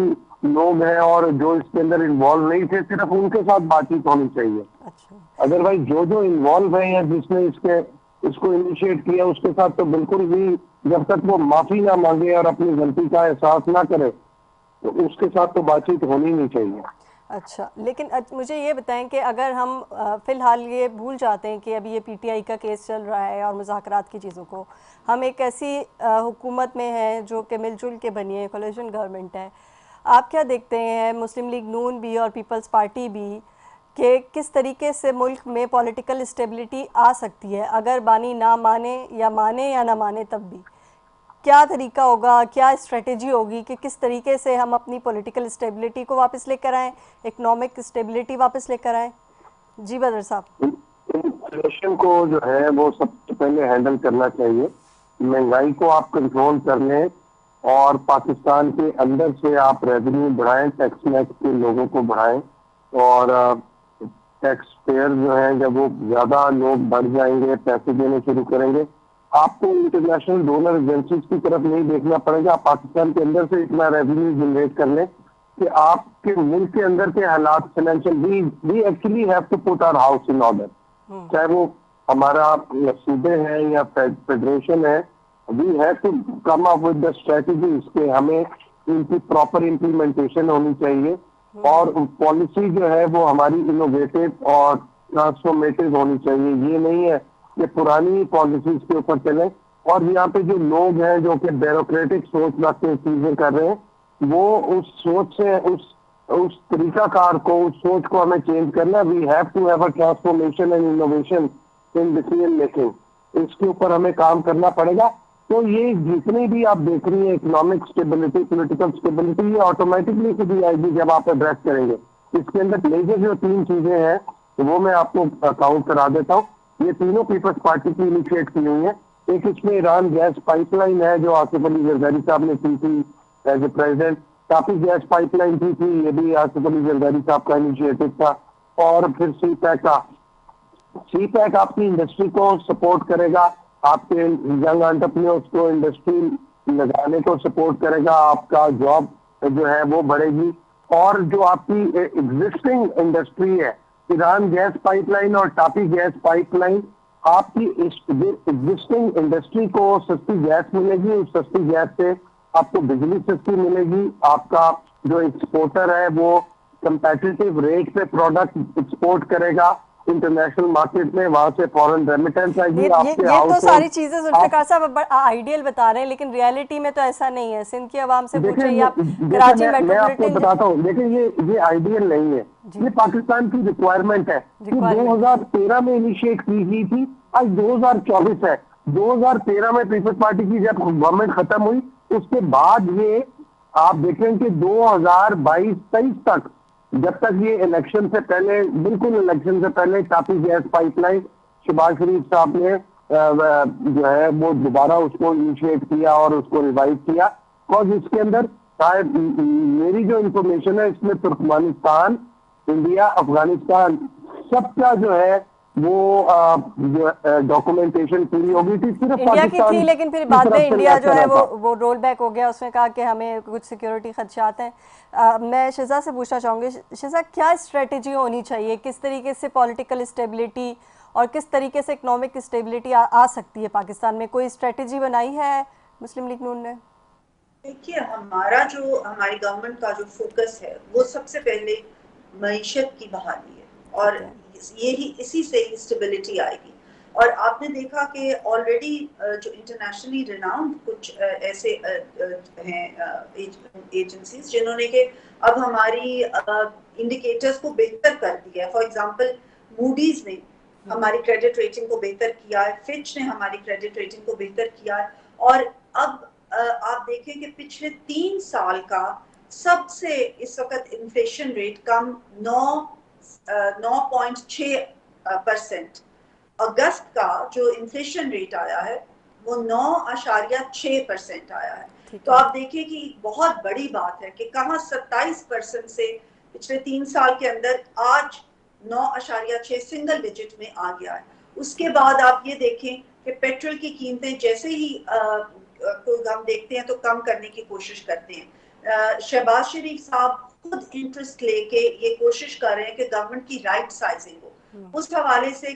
लोग हैं और जो इसके अंदर इन्वॉल्व नहीं थे, सिर्फ उनके साथ बातचीत होनी चाहिए। अदरवाइज जो इन्वॉल्व है या जिसने इसको इनिशिएट किया उसके साथ तो बिल्कुल भी, जब तक वो माफी ना मांगे और अपनी गलती का एहसास ना करे, तो उसके साथ तो बातचीत होनी नहीं चाहिए।
अच्छा, लेकिन मुझे ये बताएं कि अगर हम फ़िलहाल ये भूल जाते हैं कि अभी ये पीटीआई का केस चल रहा है और मुज़ाकरात की चीज़ों को, हम एक ऐसी हुकूमत में हैं जो कि मिलजुल के बनी है, कोलिशन गवर्नमेंट है, आप क्या देखते हैं मुस्लिम लीग नून भी और पीपल्स पार्टी भी कि किस तरीके से मुल्क में पॉलिटिकल स्टेबिलिटी आ सकती है अगर बानी ना माने या ना माने, तब भी क्या तरीका होगा, क्या स्ट्रेटेजी होगी कि किस तरीके से हम अपनी पॉलिटिकल स्टेबिलिटी को वापस लेकर आएँ, इकोनॉमिक स्टेबिलिटी वापस लेकर आएँ? जी बदर साहब।
इन्फ्लेशन को जो है वो सबसे पहले हैंडल करना चाहिए। महंगाई को आप कंट्रोल कर लें और पाकिस्तान के अंदर से आप रेवेन्यू बढ़ाएं, टैक्स मैक्स के लोगों को बढ़ाएं, और टैक्स पेयर जो है जब वो ज्यादा लोग बढ़ जाएंगे, पैसे देने शुरू करेंगे, आपको इंटरनेशनल डोनर एजेंसीज की तरफ नहीं देखना पड़ेगा। आप पाकिस्तान के अंदर से इतना रेवेन्यू जनरेट कर लें कि आपके मुल्क के अंदर के हालात financial, we actually have to put our house in order, चाहे वो हमारा सूबे है या फेडरेशन है, we have to come up with the strategies के हमें इनकी प्रॉपर इम्प्लीमेंटेशन होनी चाहिए, और पॉलिसी जो है वो हमारी इनोवेटिव और ट्रांसफॉर्मेटिव होनी चाहिए। ये नहीं है कि पुरानी पॉलिसीज के ऊपर चले, और यहाँ पे जो लोग हैं जो कि ब्यूरोक्रेटिक सोच रखते चीजें कर रहे हैं, वो उस सोच से उस तरीकाकार को, उस सोच को हमें चेंज करना। We have to have a transformation and innovation in decision making, इसके ऊपर हमें काम करना पड़ेगा। तो ये जितनी भी आप देख रही है इकोनॉमिक स्टेबिलिटी, पॉलिटिकल स्टेबिलिटी, ये ऑटोमेटिकली खुद आएगी जब आप एड्रेस करेंगे। इसके अंदर मेजर जो 3 चीजें हैं तो वो मैं आपको काउंट करा देता हूँ। ये तीनों पीपल्स पार्टी की इनिशिएट की हुई है। एक इसमें ईरान गैस पाइपलाइन है जो आसिफ अली जरदारी साहब ने की थी as a president. TAPI gas pipeline की थी, ये भी आसिफ अली जरदारी साहब का इनिशिएटिव था। और फिर सी पैक आपकी इंडस्ट्री को सपोर्ट करेगा, आपके यंग एंटरप्रेन्योर्स को इंडस्ट्री लगाने को सपोर्ट करेगा, आपका जॉब जो है वो बढ़ेगी। और जो आपकी एग्जिस्टिंग इंडस्ट्री है, ईरान गैस पाइपलाइन और तापी गैस पाइपलाइन, आपकी एग्जिस्टिंग इंडस्ट्री को सस्ती गैस मिलेगी, उस सस्ती गैस से आपको बिजली सस्ती मिलेगी, आपका जो एक्सपोर्टर है वो कंपेटिटिव रेट पे प्रोडक्ट एक्सपोर्ट करेगा इंटरनेशनल मार्केट में, वहां से फॉरेन रेमिटेंस आएगी।
ये तो सारी चीजें जुल्फ़िकार साहब आइडियल बता रहे हैं, लेकिन रियलिटी में तो ऐसा नहीं है। सिंध की आवाम से पूछिए, आप कराची
मैं आपको बताता हूँ, देखिए ये आइडियल नहीं है, ये पाकिस्तान की रिक्वायरमेंट है। ये 2013 में इनिशिएट की गई थी, आज 2024 है। 2013 में पीपल्स पार्टी की जब गवर्नमेंट खत्म हुई, उसके बाद ये आप देखें कि 2022-23 तक, जब तक ये इलेक्शन से पहले, बिल्कुल इलेक्शन से पहले तापी गैस पाइपलाइन शहबाज शरीफ साहब ने जो है वो दोबारा उसको इनिशिएट किया और उसको रिवाइव किया। बिकॉज इसके अंदर शायद मेरी जो इंफॉर्मेशन है, इसमें तुर्कमेनिस्तान, इंडिया, अफगानिस्तान सबका जो है वो डॉक्यूमेंटेशन पूरी हो गई थी। सिर्फ
इंडिया की थी, लेकिन फिर बाद में इंडिया जो है वो रोल बैक हो गया। उसने कहा कि हमें कुछ सिक्योरिटी खदशात हैं। मैं शिजा से पूछना चाहूँगी, शिजा क्या स्ट्रेटेजी होनी चाहिए, किस तरीके से पॉलिटिकल स्टेबिलिटी और किस तरीके से इकोनॉमिक स्टेबिलिटी आ सकती है पाकिस्तान में? कोई स्ट्रेटेजी बनाई है मुस्लिम लीग नून ने?
देखिए, हमारी गवर्नमेंट का जो फोकस है वो सबसे पहले मईशत की बहाली है, और
ठीक है।
इसी से ही स्टेबिलिटी आएगी। और आपने देखा कि ऑलरेडी जो इंटरनेशनली रिनाउंड कुछ ऐसे हैं एजेंसीज जिन्होंने कि अब हमारी इंडिकेटर्स को बेहतर कर दिया है। फॉर एग्जांपल, मूडीज ने हमारी क्रेडिट रेटिंग को बेहतर किया है, फिच ने हमारी क्रेडिट रेटिंग को बेहतर किया है, और अब आप देखें कि पिछले 3 साल का सबसे इस वक्त इन्फ्लेशन रेट कम 9.6%। अगस्त का जो इन्फ्लेशन रेट आया है वो 9.6% आया है। तो आप देखिए कि बहुत बड़ी बात है कि कहाँ 27% से पिछले 3 साल के अंदर आज 9.6 सिंगल डिजिट में आ गया है। उसके बाद आप ये देखें कि पेट्रोल की कीमतें जैसे ही कोई हम देखते हैं तो कम करने की कोशिश करते हैं। शहबाज शरीफ साहब खुद इंटरेस्ट लेके ये कोशिश कर रहे हैं कि गवर्नमेंट की राइट साइजिंग हो। उस हवाले से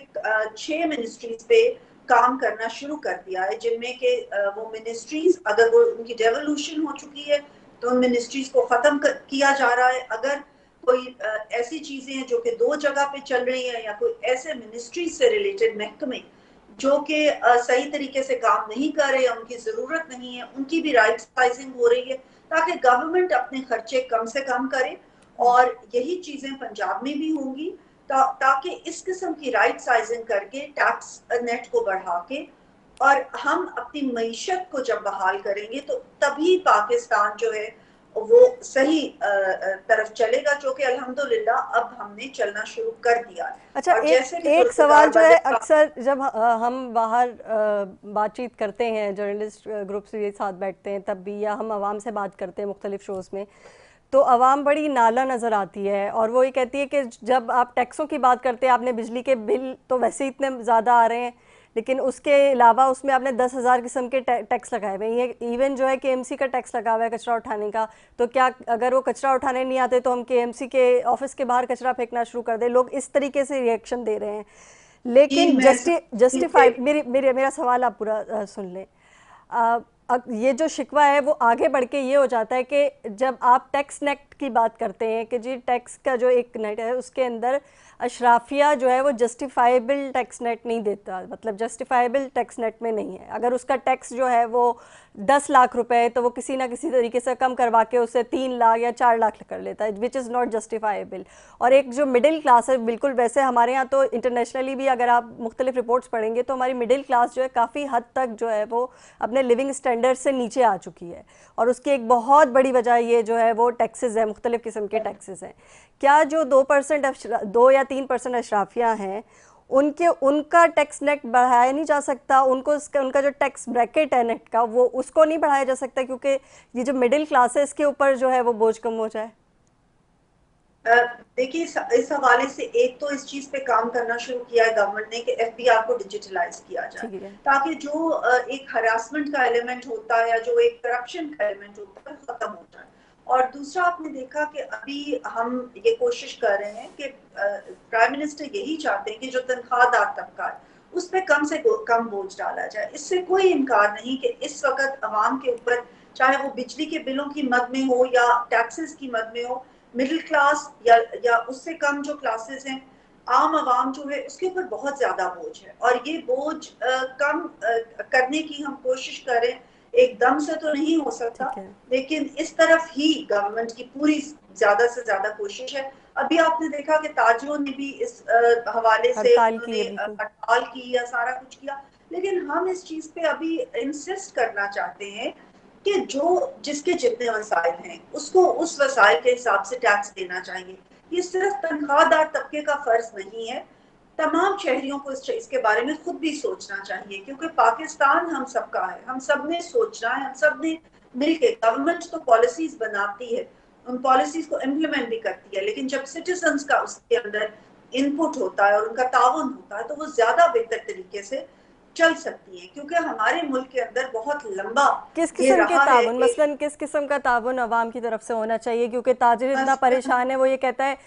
6 मिनिस्ट्रीज पे काम करना शुरू कर दिया है, जिनमें के वो मिनिस्ट्रीज अगर वो उनकी डेवोल्यूशन हो चुकी है तो उन मिनिस्ट्रीज को खत्म किया जा रहा है। अगर कोई ऐसी चीजें हैं जो कि 2 जगह पे चल रही है, या कोई ऐसे मिनिस्ट्री से रिलेटेड महकमे जो कि सही तरीके से काम नहीं कर रहे, उनकी जरूरत नहीं है, उनकी भी राइट साइजिंग हो रही है ताकि गवर्नमेंट अपने खर्चे कम से कम करे। और यही चीजें पंजाब में भी होंगी ताकि इस किस्म की राइट साइजिंग करके टैक्स नेट को बढ़ा के और हम अपनी मईशत को जब बहाल करेंगे तो तभी पाकिस्तान जो है वो सही तरफ चलेगा, जो कि अल्हम्दुलिल्लाह अब हमने चलना शुरू कर दिया है।
अच्छा,
और
एक सवाल जो है अक्सर जब हम बाहर बातचीत करते हैं, जर्नलिस्ट ग्रुप से साथ बैठते हैं तब भी, या हम आवाम से बात करते हैं मुख्तलिफ शोज़ में, तो आवाम बड़ी नाला नज़र आती है और वो ये कहती है कि जब आप टैक्सों की बात करते हैं, आपने बिजली के बिल तो वैसे ही इतने ज़्यादा आ रहे हैं, लेकिन उसके अलावा उसमें आपने 10,000 किस्म के टैक्स लगाए हुए हैं। इवन जो है KMC का टैक्स लगा हुआ है कचरा उठाने का, तो क्या अगर वो कचरा उठाने नहीं आते तो हम KMC के ऑफिस के बाहर कचरा फेंकना शुरू कर दें? लोग इस तरीके से रिएक्शन दे रहे हैं, लेकिन जस्टिफाइड मेरा सवाल आप पूरा सुन लें। ये जो शिकवा है वो आगे बढ़ के ये हो जाता है कि जब आप टैक्स नेट की बात करते हैं कि जी टैक्स का जो एक नेट है उसके अंदर अशराफिया जो है वो जस्टिफाइबल टैक्स नेट नहीं देता, मतलब जस्टिफाइबल टैक्स नेट में नहीं है। अगर उसका टैक्स जो है वो 10 लाख रुपए तो वो किसी ना किसी तरीके से कम करवा के उसे 3 लाख या 4 लाख कर लेता है, विच इज़ नॉट जस्टिफाइबल। और एक जो मिडिल क्लास है, बिल्कुल वैसे हमारे यहाँ तो इंटरनेशनली भी अगर आप मुख्तलिफ रिपोर्ट्स पढ़ेंगे तो हमारी मिडिल क्लास जो है काफ़ी हद तक जो है वो अपने लिविंग स्टैंडर्ड से नीचे आ चुकी है, और उसकी एक बहुत बड़ी वजह ये जो है वो टैक्सेस है, मुख्तलिफ किस्म के टैक्सेस हैं। क्या जो 2 या 3% अशराफिया हैं उनका टैक्स नेट बढ़ाया नहीं जा सकता? उनका जो टैक्स ब्रैकेट है नेट का वो उसको नहीं बढ़ाया जा सकता, क्योंकि ये जो मिडिल क्लास है इसके ऊपर जो है वो बोझ कम हो जाए?
देखिए, इस हवाले से एक तो इस चीज पे काम करना शुरू किया है गवर्नमेंट ने कि FBR को डिजिटलाइज किया जाए, ताकि जो एक हरासमेंट का एलिमेंट होता है या जो एक करप्शन का एलिमेंट होता है खत्म हो जाए। और दूसरा, आपने देखा कि अभी हम ये कोशिश कर रहे हैं कि प्राइम मिनिस्टर यही चाहते हैं कि जो तनख्वाहदार तबका है उस पर कम से कम बोझ डाला जाए। इससे कोई इनकार नहीं कि इस वक्त अवाम के ऊपर, चाहे वो बिजली के बिलों की मद में हो या टैक्सेस की मद में हो, मिडिल क्लास या उससे कम जो क्लासेस हैं, आम आवाम जो है उसके ऊपर बहुत ज्यादा बोझ है। और ये बोझ कम करने की हम कोशिश करें, एकदम से तो नहीं हो सकता, लेकिन इस तरफ ही गवर्नमेंट की पूरी ज्यादा से ज्यादा कोशिश है। अभी आपने देखा कि ताजिरों ने भी इस हवाले से हड़ताल की या सारा कुछ किया, लेकिन हम इस चीज पे अभी इंसिस्ट करना चाहते हैं कि जिसके जितने वसाइल हैं उसको उस वसाइल के हिसाब से टैक्स देना चाहिए। ये सिर्फ तनख्वाहदार तबके का फर्ज नहीं है, तमाम शहरियों को इसके बारे में खुद भी सोचना चाहिए, क्योंकि पाकिस्तान हम सबका है, हम सब ने सोचना है, हम सब ने मिलके, गवर्नमेंट तो पॉलिसीज बनाती है, उन पॉलिसीज को इम्प्लीमेंट भी करती है, लेकिन जब सिटीजन्स का उसके अंदर इनपुट होता है और उनका ताउन होता है तो वो ज्यादा बेहतर तरीके से चल सकती है। क्योंकि हमारे मुल्क के अंदर बहुत लंबा
किस किस्म के ताउन, मसलन किस किस्म का ताउन अवाम की तरफ से होना चाहिए? क्योंकि ताजिर इतना परेशान है, वो ये कहता है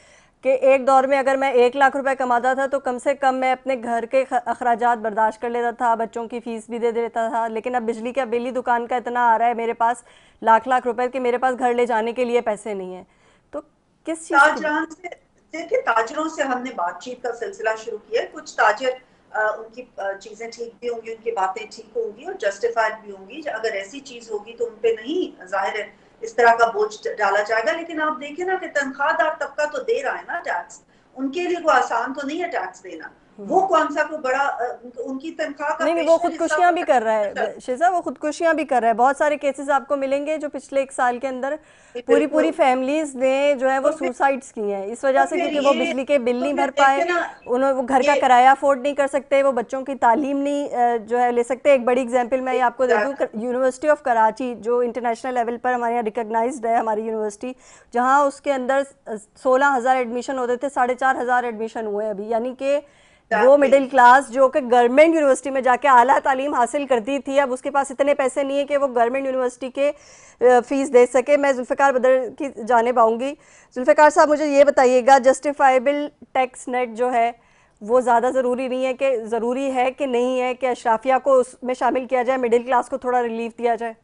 कि एक दौर में अगर मैं 1 लाख रुपए कमाता था तो कम से कम मैं अपने घर के अखराजात बर्दाश्त कर लेता था, बच्चों की फ़ीस भी दे देता था। लेकिन अब बिजली का बिल ही दुकान का इतना आ रहा है मेरे पास लाख लाख रुपए कि मेरे पास घर ले जाने के लिए पैसे नहीं है। तो किस चीज़
ताजरान से देखिए, ताजरों से हमने बातचीत का सिलसिला शुरू किया। कुछ ताजर उनकी चीजें ठीक भी होंगी, उनकी बातें ठीक होंगी और जस्टिफाइड भी होंगी। अगर ऐसी चीज होगी तो उनपे नहीं, जाहिर है इस तरह का बोझ डाला जाएगा। लेकिन आप देखिए ना कि तनख्वाहदार तबका तो दे रहा है ना टैक्स, उनके लिए कोई आसान तो नहीं है टैक्स देना। वो कौन सा को बड़ा उनकी तनख्वाह का
नहीं, वो खुदकुशियां भी कर रहा है शिजा, वो खुदकुशियां भी कर रहा है। बहुत सारे केसेस आपको मिलेंगे जो पिछले 1 साल के अंदर पूरी फैमिलीज ने जो है वो सुसाइड्स की हैं इस वजह से, क्योंकि वो बिजली के बिल नहीं भर पाए, उन्होंने वो घर का किराया अफोर्ड नहीं कर सकते, वो बच्चों की तालीम नहीं जो है ले सकते। एक बड़ी एग्जाम्पल मैं आपको दे दूँ, यूनिवर्सिटी ऑफ कराची जो इंटरनेशनल लेवल पर हमारे यहाँ रिकॉग्नाइज्ड है, हमारी यूनिवर्सिटी, जहाँ उसके अंदर 16,000 एडमिशन होते थे, 4,500 एडमिशन हुए अभी। यानी कि वो मिडिल क्लास जो कि गवर्नमेंट यूनिवर्सिटी में जाके आला तालीम हासिल करती थी, अब उसके पास इतने पैसे नहीं है कि वो गवर्नमेंट यूनिवर्सिटी के फीस दे सके। मैं जुल्फ़िकार बदर की जानिब आऊँगी। जुल्फ़िकार साहब, मुझे ये बताइएगा, जस्टिफाइबल टैक्स नेट जो है वो ज़्यादा ज़रूरी नहीं है कि ज़रूरी है कि नहीं है कि अशराफिया को उसमें शामिल किया जाए, मिडिल क्लास को थोड़ा रिलीफ दिया जाए?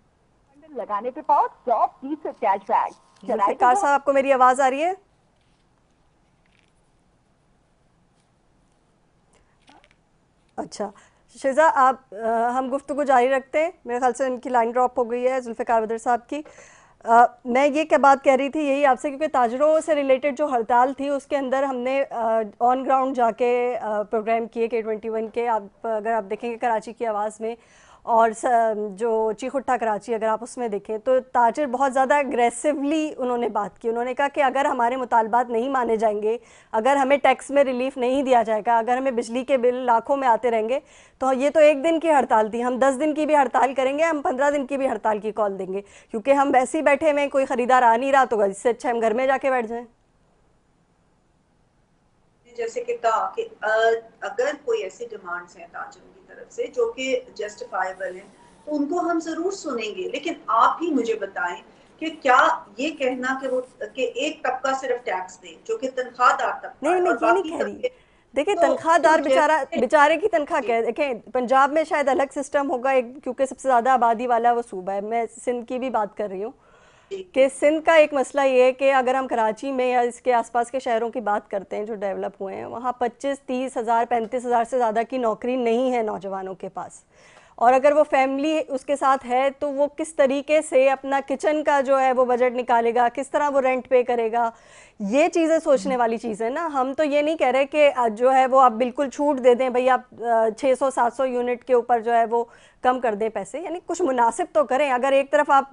लगाने पे पाओ टॉप 30 कैशबैक।
जुल्फ़िकार साहब, आपको मेरी आवाज़ आ रही है? अच्छा शिजा, आप हम गुफ्तगू जारी रखते हैं। मेरे ख्याल से इनकी लाइन ड्रॉप हो गई है जुल्फ़िकार बदर साहब की। मैं ये क्या बात कह रही थी यही आपसे, क्योंकि ताजरों से रिलेटेड जो हड़ताल थी उसके अंदर हमने ऑन ग्राउंड जाके प्रोग्राम किए K21 के। आप अगर आप देखेंगे कराची की आवाज़ में और जो चीखुट्टा कराची, अगर आप उसमें देखें तो ताजर बहुत ज़्यादा एग्रेसिवली उन्होंने बात की। उन्होंने कहा कि अगर हमारे मुतालबात नहीं माने जाएंगे, अगर हमें टैक्स में रिलीफ नहीं दिया जाएगा, अगर हमें बिजली के बिल लाखों में आते रहेंगे, तो ये तो 1 दिन की हड़ताल थी, हम 10 दिन की भी हड़ताल करेंगे, हम 15 दिन की भी हड़ताल की कॉल देंगे, क्योंकि हम वैसे ही बैठे में, कोई ख़रीदार आ नहीं रहा, तो इससे अच्छा हम घर में जाके बैठ जाएँ।
जैसे कि कहा कि अगर कोई ऐसी डिमांड्स हैं ताजरों की तरफ से जो कि जस्टिफाइबल हैं, तो उनको हम जरूर सुनेंगे। लेकिन आप ही मुझे बताएं कि क्या ये कहना कि वो कि एक तबका सिर्फ टैक्स दे जो कि तनख्वाहदार तबका
नहीं, ये नहीं कह रही। देखिए, तनख्वाहदार बेचारे की तनख्वाह क्या है? देखें, पंजाब में शायद अलग सिस्टम होगा, क्योंकि सबसे ज़्यादा आबादी वाला वो सूबा है। मैं सिंध की भी बात कर रही हूँ कि सिंध का एक मसला ये है कि अगर हम कराची में या इसके आसपास के शहरों की बात करते हैं जो डेवलप हुए हैं, वहाँ 25-30 हज़ार 35 हज़ार से ज़्यादा की नौकरी नहीं है नौजवानों के पास। और अगर वो फैमिली उसके साथ है तो वो किस तरीके से अपना किचन का जो है वो बजट निकालेगा, किस तरह वो रेंट पे करेगा, ये चीज़ें सोचने वाली चीज़ है ना। हम तो ये नहीं कह रहे कि जो है वो आप बिल्कुल छूट दे दें, भाई आप 600-700 यूनिट के ऊपर जो है वो कम कर दें पैसे, यानी कुछ मुनासिब तो करें। अगर एक तरफ आप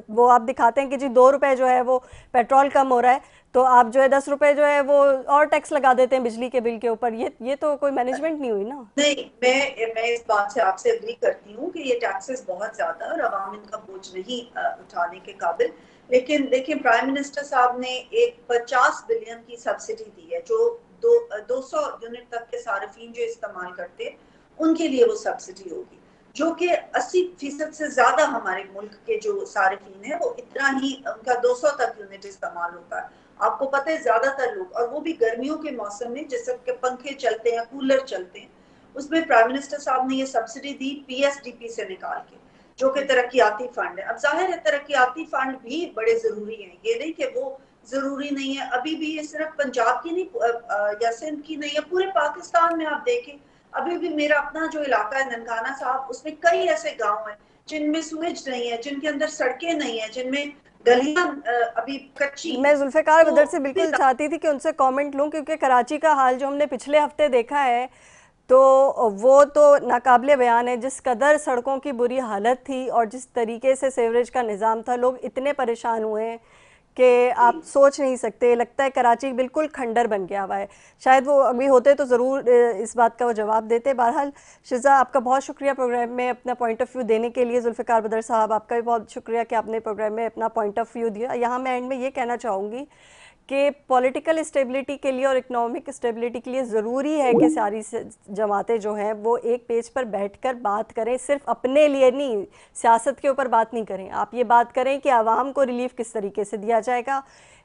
वो आप दिखाते हैं कि जी 2 रुपये जो है वो पेट्रोल कम हो रहा है, तो आप जो है 10 रुपये जो है वो और टैक्स लगा देते हैं बिजली के बिल के ऊपर, ये तो कोई मैनेजमेंट नहीं हुई ना।
नहीं, मैं इस बात से आपसे एग्री करती हूँ कि ये टैक्सेस बहुत ज्यादा और अवाम इनका बोझ नहीं उठाने के काबिल। लेकिन देखिए, प्राइम मिनिस्टर साहब ने एक 50 बिलियन की सब्सिडी दी है जो 200 यूनिट तक के सार्फिन जो इस्तेमाल करते हैं उनके लिए वो सब्सिडी होगी, जो कि 80% से ज्यादा हमारे मुल्क के जो सार्फिन है वो इतना ही, उनका 200 तक यूनिट इस्तेमाल होता है। आपको पता है ज्यादातर लोग, और वो भी गर्मियों के मौसम में जिससे पंखे चलते हैं, कूलर चलते हैं, उसमें प्राइम मिनिस्टर साहब ने ये सब्सिडी दी PSDP से निकाल के, जो कि तरक्याती फंड है। अब जाहिर है तरक्याती फंड भी बड़े जरूरी हैं, ये नहीं कि वो जरूरी नहीं है। अभी भी ये सिर्फ पंजाब की नहीं या सिंध की नहीं है, पूरे पाकिस्तान में आप देखें, अभी भी मेरा अपना जो इलाका है ननकाना साहब, उसमें कई ऐसे गाँव हैं जिनमें सूरज नहीं है, जिनके अंदर सड़कें नहीं है, जिनमें गलियां अभी कच्ची।
मैं जुल्फ़िकार बदर से बिल्कुल चाहती थी कि उनसे कमेंट लूं, क्योंकि कराची का हाल जो हमने पिछले हफ्ते देखा है तो वो तो नाकाबिले बयान है। जिस कदर सड़कों की बुरी हालत थी और जिस तरीके से सीवरेज का निज़ाम था, लोग इतने परेशान हुए हैं कि आप सोच नहीं सकते। लगता है कराची बिल्कुल खंडर बन गया हुआ है। शायद वो अभी होते तो ज़रूर इस बात का वो जवाब देते। बहरहाल शिजा, आपका बहुत शुक्रिया प्रोग्राम में अपना पॉइंट ऑफ व्यू देने के लिए। जुल्फ़िकार बदर साहब, आपका भी बहुत शुक्रिया कि आपने प्रोग्राम में अपना पॉइंट ऑफ व्यू दिया। यहाँ मैं एंड में ये कहना चाहूँगी कि पॉलिटिकल स्टेबिलिटी के लिए और इकोनॉमिक स्टेबिलिटी के लिए ज़रूरी है कि सारी जमातें जो हैं वो एक पेज पर बैठकर बात करें। सिर्फ अपने लिए नहीं, सियासत के ऊपर बात नहीं करें, आप ये बात करें कि आवाम को रिलीफ किस तरीके से दिया जाएगा,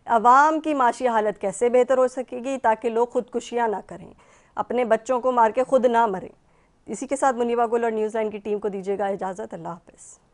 अवाम की माशी हालत कैसे बेहतर हो सकेगी ताकि लोग खुदकुशियाँ ना करें, अपने बच्चों को मार के खुद ना मरें। इसी के साथ मुनीबा गुल और न्यूज़ लाइन की टीम को दीजिएगा इजाज़त। अल्लाह हाफ़िज़।